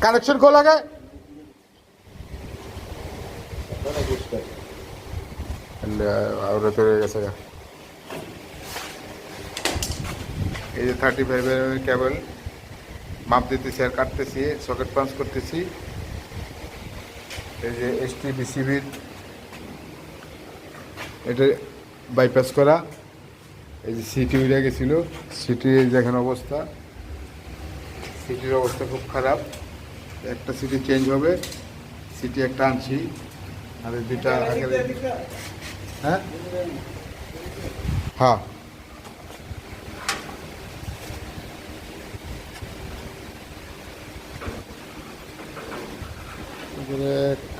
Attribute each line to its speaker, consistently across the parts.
Speaker 1: connection খোলা গে ওরা তো রয়ে গেছে এই যে 35 কেবল মাপ দিতেছি আর কাটতেছি সকেট পাঞ্চ করতেছি এই যে এসটি বিসিবির এটা বাইপাস করা এই যে সিটি উড়ে গেছিল সিটির দেখেন অবস্থা সিটির অবস্থা খুব খারাপ একটা সিটি চেঞ্জ হবে সিটি একটা আনছি আর এই দুইটা আগে হ্যাঁ হ্যাঁ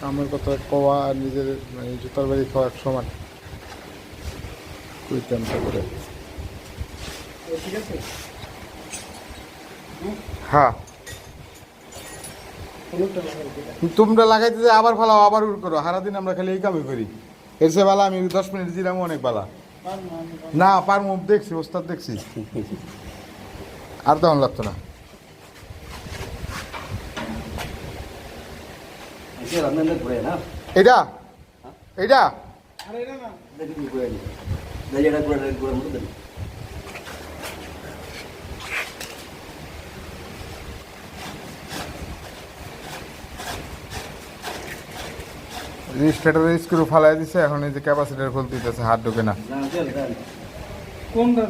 Speaker 1: কামের কথা কওয়া আর নিজের মানে জুতার বাড়ি খাওয়া এক সমান কইতাম করে হ্যাঁ তোমরা লাগাইতে যে আবার ফালাও আবার উড় করো সারাদিন আমরা খালি এই কামই করি এর সে বেলা আমি 10 মিনিট দিলাম অনেক বেলা না পারমু দেখছি ওস্তাদ দেখছি আর তেমন লাগতো না এটা এটা রেজিস্ট্রেটর স্ক্রু ফালাই দিছে এখন এই যে ক্যাপাসিটর খুলতে দিতেছে হাত ঢোকে না
Speaker 2: কোনটা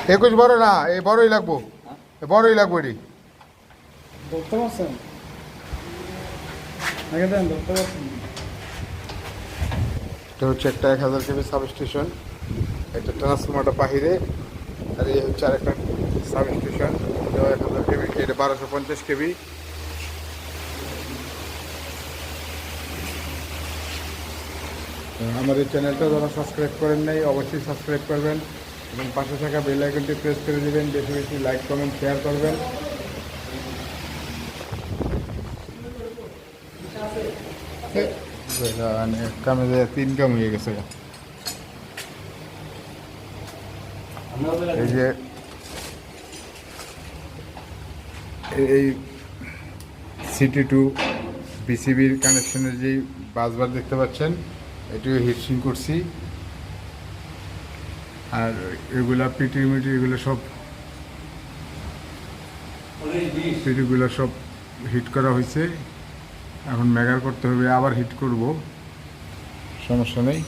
Speaker 1: 21 বড় না এই বড়ই লাগবো বড়ই লাগবো এটি
Speaker 2: ধরতে পারছেন আগে দেন ধরতে পারছেন
Speaker 1: এটা হচ্ছে একটা 1000 কেবি সাবস্টেশন এটা ট্রান্সফরমারটা বাহিরে আর এই হচ্ছে আরেকটা সাবস্টেশন এটা 1000 কেবি এটা 1250 কেবি আমার এই চ্যানেলটা যারা সাবস্ক্রাইব করেন নাই অবশ্যই সাবস্ক্রাইব করবেন এবং পাশে থাকা বেল আইকনটি প্রেস করে দেবেন বেশি বেশি লাইক কমেন্ট শেয়ার করবেন কামে 3 কাম হয়ে গেছে এই যে এই সিটি2 বিসিবির কানেকশনের যে বাসবার দেখতে পাচ্ছেন এটিও হিটসিং করছি আর এগুলা পিটি এগুলো সব পিটিগুলো সব হিট করা হয়েছে এখন মেগার করতে হবে আবার হিট করব সমস্যা নেই